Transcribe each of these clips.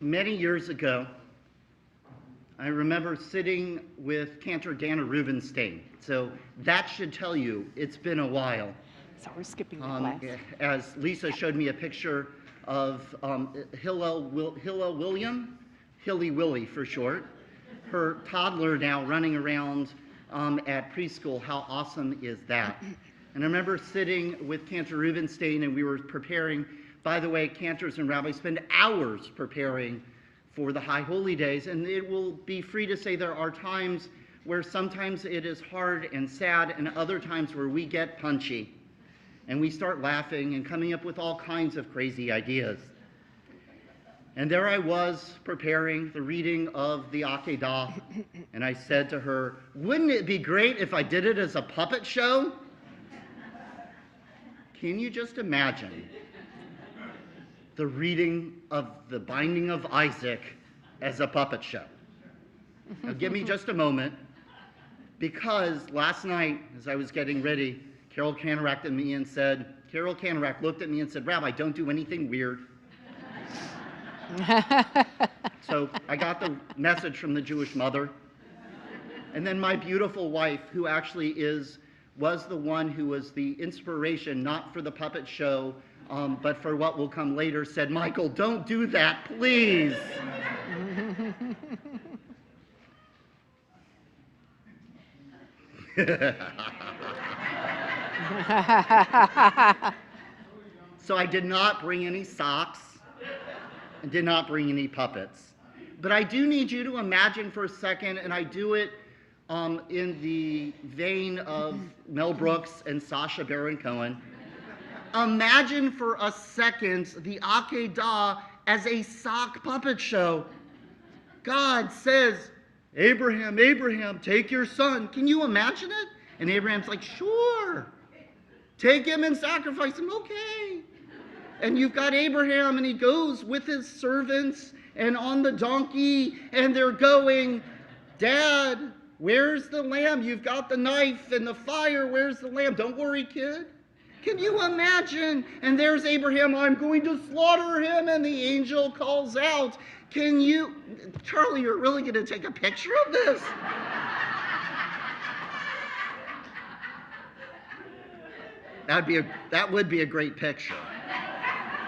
Many years ago, I remember sitting with Cantor Dana Rubenstein. So that should tell you it's been a while. So we're skipping the class. As Lisa showed me a picture of Hilly Willie for short, her toddler now running around at preschool. How awesome is that? And I remember sitting with Cantor Rubenstein and we were preparing. By the way, cantors and rabbis spend hours preparing for the High Holy Days, and it will be free to say there are times where sometimes it is hard and sad, and other times where we get punchy, and we start laughing and coming up with all kinds of crazy ideas. And there I was preparing the reading of the Akedah, and I said to her, "Wouldn't it be great if I did it as a puppet show?" Can you just imagine the reading of the binding of Isaac as a puppet show? Now give me just a moment, because last night as I was getting ready, Carol Canarack looked at me and said, "Rabbi, don't do anything weird." So I got the message from the Jewish mother. And then my beautiful wife, who actually was the one who was the inspiration, not for the puppet show, but for what will come later, said, "Michael, don't do that, please." So I did not bring any socks and did not bring any puppets. But I do need you to imagine for a second, and I do it in the vein of Mel Brooks and Sacha Baron Cohen. Imagine for a second the Akedah as a sock puppet show. God says, "Abraham, Abraham, take your son." Can you imagine it? And Abraham's like, "Sure. Take him and sacrifice him." Okay. And you've got Abraham, and he goes with his servants and on the donkey, and they're going, "Dad, where's the lamb? You've got the knife and the fire. Where's the lamb?" "Don't worry, kid." Can you imagine? And there's Abraham, "I'm going to slaughter him," and the angel calls out. Can you, Charlie, you're really going to take a picture of this? That would be a great picture.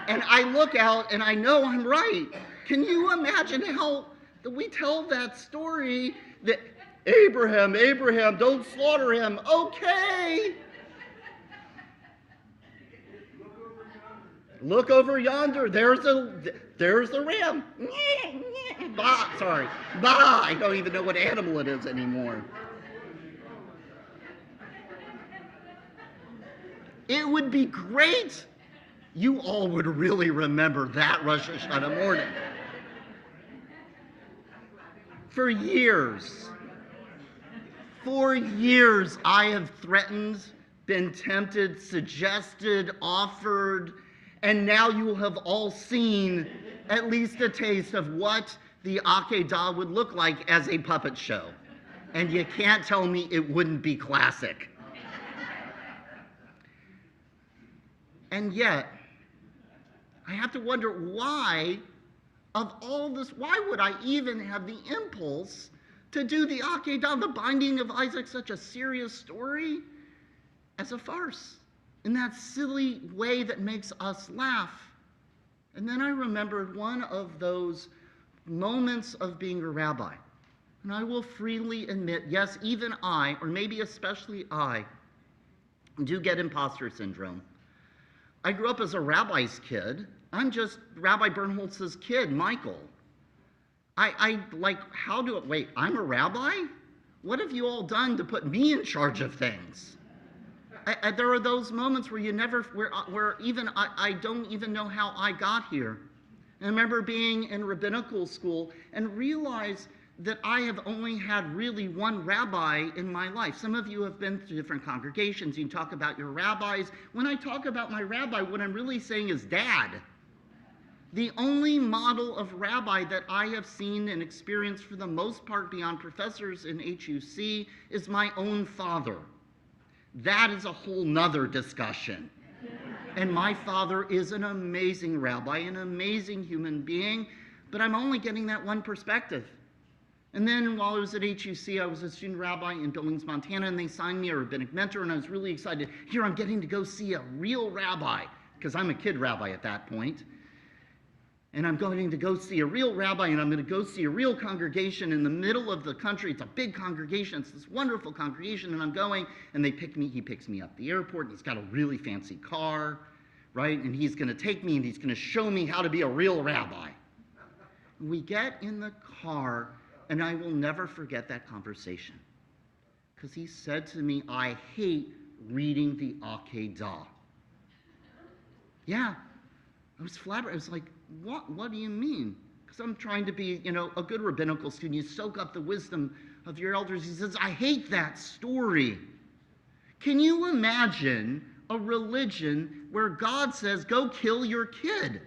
And I look out and I know I'm right. Can you imagine how we tell that story that Abraham, Abraham, don't slaughter him. Okay. Look over yonder. There's the ram. Bah, sorry. Bah, I don't even know what animal it is anymore. It would be great. You all would really remember that Rosh Hashanah morning. For years, I have threatened, been tempted, suggested, offered, and now you will have all seen at least a taste of what the Akedah would look like as a puppet show. And you can't tell me it wouldn't be classic. And yet, I have to wonder why, of all this, why would I even have the impulse to do the Akedah, the binding of Isaac, such a serious story, as a farce, in that silly way that makes us laugh? And then I remembered one of those moments of being a rabbi. And I will freely admit, yes, even I, or maybe especially I, do get imposter syndrome. I grew up as a rabbi's kid. I'm just Rabbi Birnholz's kid, Michael. Wait, I'm a rabbi? What have you all done to put me in charge of things? There are those moments where I don't even know how I got here. And I remember being in rabbinical school and realize that I have only had really one rabbi in my life. Some of you have been to different congregations. You talk about your rabbis. When I talk about my rabbi, what I'm really saying is dad. The only model of rabbi that I have seen and experienced for the most part beyond professors in HUC is my own father. That is a whole nother discussion. And my father is an amazing rabbi, an amazing human being, but I'm only getting that one perspective. And then while I was at HUC, I was a student rabbi in Billings, Montana, and they signed me a rabbinic mentor, and I was really excited. Here, I'm getting to go see a real rabbi, because I'm a kid rabbi at that point. And I'm going to go see a real rabbi, and I'm going to go see a real congregation in the middle of the country. It's a big congregation. It's this wonderful congregation, and I'm going, and he picks me up at the airport, and he's got a really fancy car, right? And he's going to take me, and he's going to show me how to be a real rabbi. And we get in the car, and I will never forget that conversation. Because he said to me, I hate reading the Akedah. Yeah, I was flabbergasted. I was like, what do you mean? Because I'm trying to be, a good rabbinical student. You soak up the wisdom of your elders. He says, I hate that story. Can you imagine a religion where God says, go kill your kid?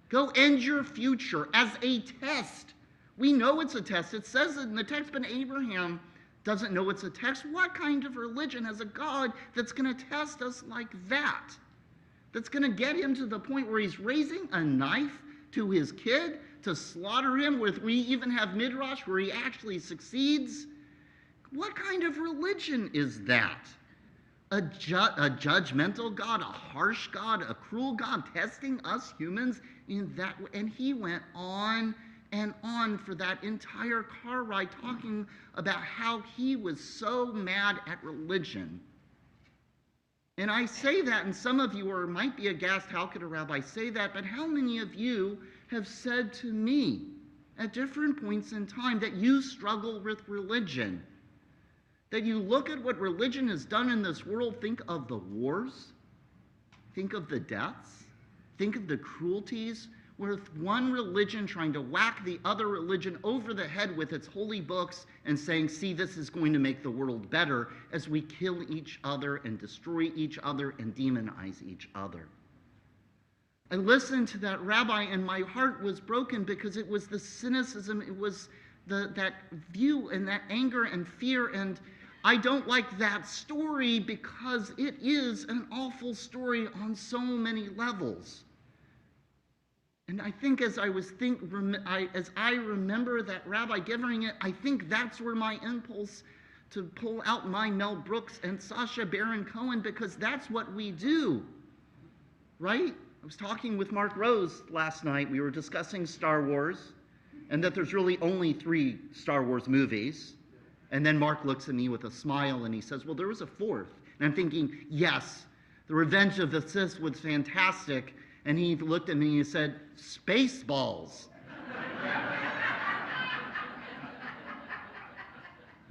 Go end your future as a test. We know it's a test. It says it in the text, but Abraham doesn't know it's a test. What kind of religion has a God that's going to test us like that? That's going to get him to the point where he's raising a knife to his kid to slaughter him, where we even have Midrash where he actually succeeds? What kind of religion is that? A judgmental God, a harsh God, a cruel God testing us humans in that way? And he went on and on for that entire car ride talking about how he was so mad at religion. And I say that, and some of you might be aghast, how could a rabbi say that? But how many of you have said to me at different points in time that you struggle with religion? That you look at what religion has done in this world, think of the wars, think of the deaths, think of the cruelties, with one religion trying to whack the other religion over the head with its holy books and saying, see, this is going to make the world better, as we kill each other and destroy each other and demonize each other. I listened to that rabbi and my heart was broken because it was the cynicism, it was that view and that anger and fear, and I don't like that story because it is an awful story on so many levels. And I think as I remember that rabbi giving it, I think that's where my impulse to pull out my Mel Brooks and Sacha Baron Cohen, because that's what we do, right? I was talking with Mark Rose last night. We were discussing Star Wars, and that there's really only 3 Star Wars movies. And then Mark looks at me with a smile, and he says, well, there was a 4th. And I'm thinking, yes, The Revenge of the Sith was fantastic. And he looked at me and he said, Spaceballs.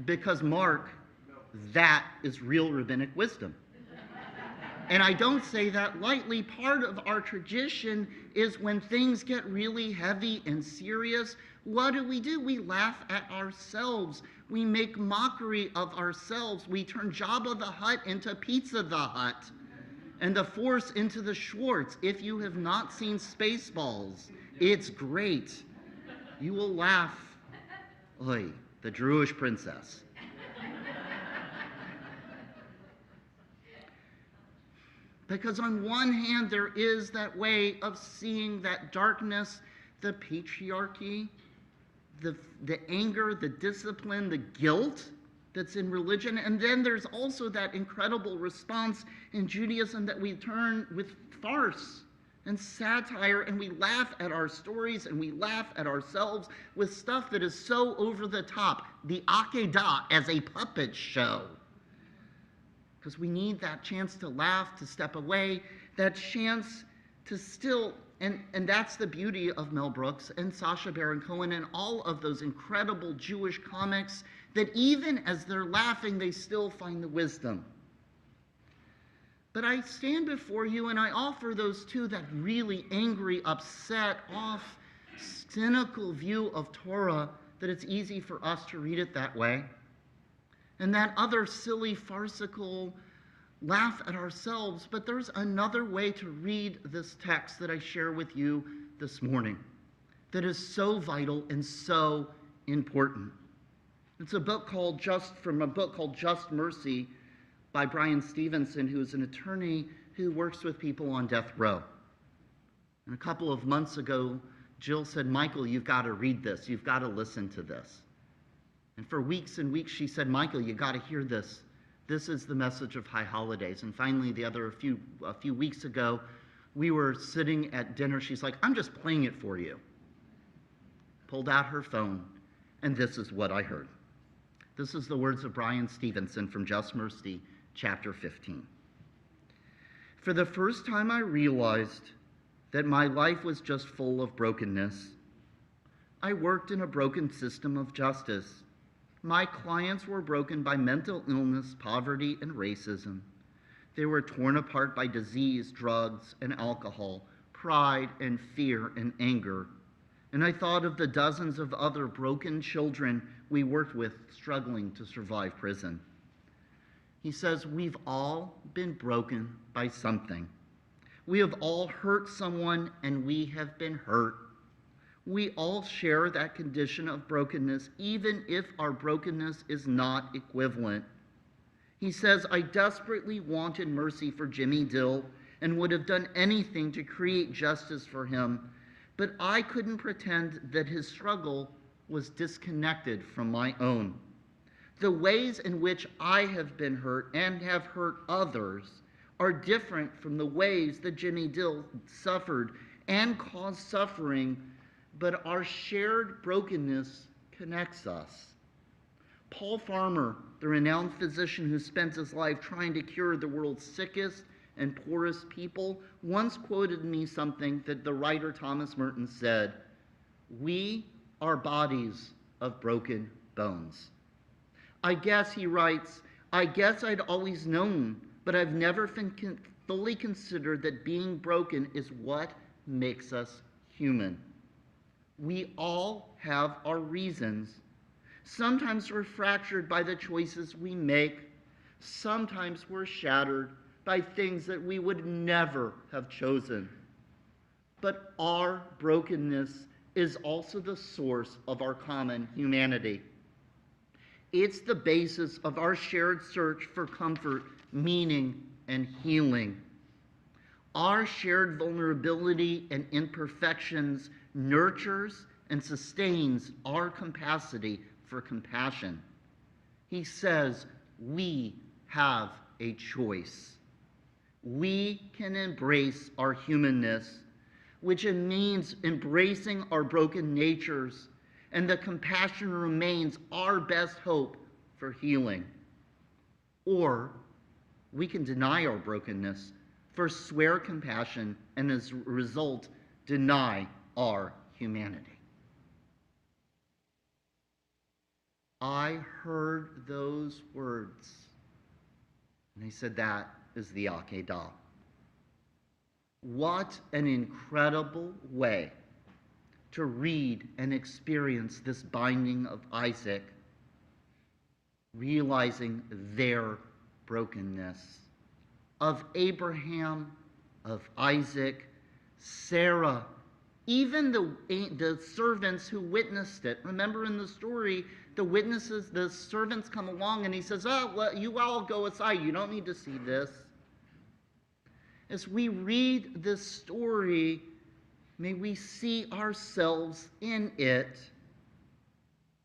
Because, Mark, that is real rabbinic wisdom. And I don't say that lightly. Part of our tradition is when things get really heavy and serious, what do? We laugh at ourselves. We make mockery of ourselves. We turn Jabba the Hutt into Pizza the Hut, and the Force into the Schwartz. If you have not seen Spaceballs, it's great. You will laugh. Oy, the Jewish princess. Because on one hand, there is that way of seeing that darkness, the patriarchy, the anger, the discipline, the guilt that's in religion. And then there's also that incredible response in Judaism that we turn with farce and satire, and we laugh at our stories and we laugh at ourselves with stuff that is so over the top. The Akedah as a puppet show. Because we need that chance to laugh, to step away, that chance to still, and that's the beauty of Mel Brooks and Sacha Baron Cohen and all of those incredible Jewish comics, that even as they're laughing, they still find the wisdom. But I stand before you and I offer those two, that really angry, upset, off, cynical view of Torah, that it's easy for us to read it that way. And that other silly, farcical laugh at ourselves. But there's another way to read this text that I share with you this morning that is so vital and so important. It's a book called Just Mercy by Brian Stevenson, who is an attorney who works with people on death row. And a couple of months ago, Jill said, Michael, you've got to read this. You've got to listen to this. And for weeks and weeks, she said, Michael, you got to hear this. This is the message of High Holidays. And finally, a few weeks ago, we were sitting at dinner. She's like, I'm just playing it for you. Pulled out her phone, and this is what I heard. This is the words of Brian Stevenson from Just Mercy, chapter 15. For the first time, I realized that my life was just full of brokenness. I worked in a broken system of justice. My clients were broken by mental illness, poverty, and racism. They were torn apart by disease, drugs, and alcohol, pride and fear and anger. And I thought of the dozens of other broken children we worked with struggling to survive prison. He says, we've all been broken by something. We have all hurt someone, and we have been hurt. We all share that condition of brokenness, even if our brokenness is not equivalent. He says, I desperately wanted mercy for Jimmy Dill and would have done anything to create justice for him, but I couldn't pretend that his struggle was disconnected from my own. The ways in which I have been hurt and have hurt others are different from the ways that Jimmy Dill suffered and caused suffering, but our shared brokenness connects us. Paul Farmer, the renowned physician who spent his life trying to cure the world's sickest and poorest people, once quoted me something that the writer Thomas Merton said, "We are bodies of broken bones." I guess, he writes, I guess I'd always known, but I've never fully considered that being broken is what makes us human. We all have our reasons. Sometimes we're fractured by the choices we make. Sometimes we're shattered by things that we would never have chosen. But our brokenness is also the source of our common humanity. It's the basis of our shared search for comfort, meaning, and healing. Our shared vulnerability and imperfections nurtures and sustains our capacity for compassion. He says we have a choice. We can embrace our humanness, which means embracing our broken natures, and the compassion remains our best hope for healing. Or we can deny our brokenness, forswear compassion, and as a result, deny our humanity. I heard those words, and they said that is the Akedah. What an incredible way to read and experience this binding of Isaac, realizing their brokenness. Of Abraham, of Isaac, Sarah, even the servants who witnessed it. Remember in the story, the servants come along and he says, oh, well, you all go aside. You don't need to see this. As we read this story, may we see ourselves in it.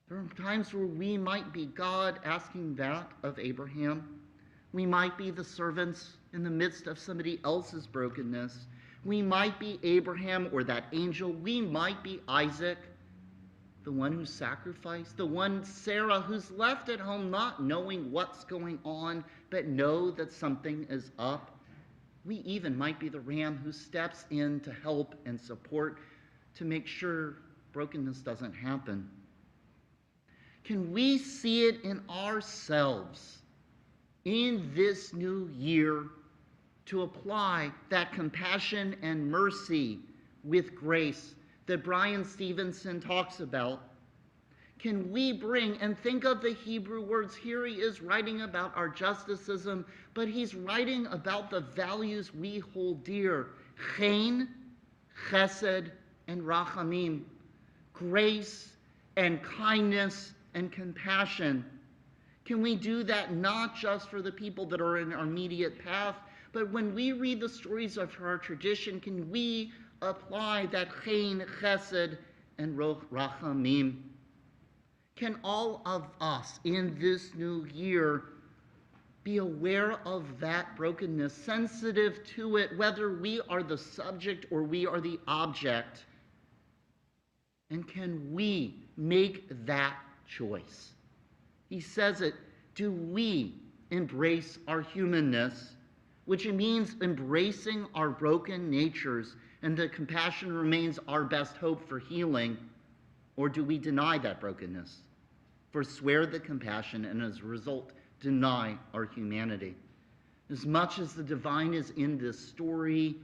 There are times where we might be God asking that of Abraham. We might be the servants in the midst of somebody else's brokenness. We might be Abraham or that angel. We might be Isaac, the one who sacrificed, the one Sarah who's left at home not knowing what's going on, but know that something is up. We even might be the ram who steps in to help and support to make sure brokenness doesn't happen. Can we see it in ourselves in this new year to apply that compassion and mercy with grace that Brian Stevenson talks about? Can we bring, and think of the Hebrew words, here he is writing about our justicism, but he's writing about the values we hold dear, chen, chesed, and rachamim, grace and kindness and compassion. Can we do that not just for the people that are in our immediate path, But when we read the stories of our tradition, can we apply that chen, chesed, and rachamim? Can all of us in this new year be aware of that brokenness, sensitive to it, whether we are the subject or we are the object? And can we make that choice? He says it, do we embrace our humanness, which means embracing our broken natures, and that compassion remains our best hope for healing, or do we deny that brokenness, forswear the compassion, and as a result, deny our humanity? As much as the divine is in this story,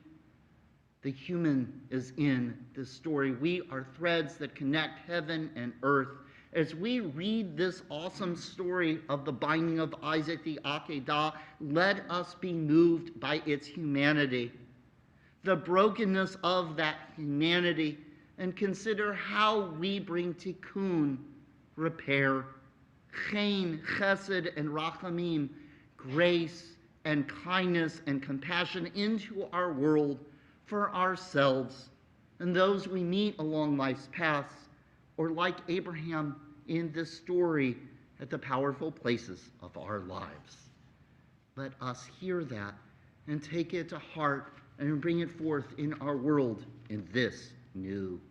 the human is in this story. We are threads that connect heaven and earth. As we read this awesome story of the binding of Isaac, the Akedah, let us be moved by its humanity, the brokenness of that humanity, and consider how we bring tikkun, repair, chen, chesed, and rachamim, grace and kindness and compassion into our world for ourselves and those we meet along life's paths, or like Abraham in this story, at the powerful places of our lives. Let us hear that and take it to heart and bring it forth in our world in this new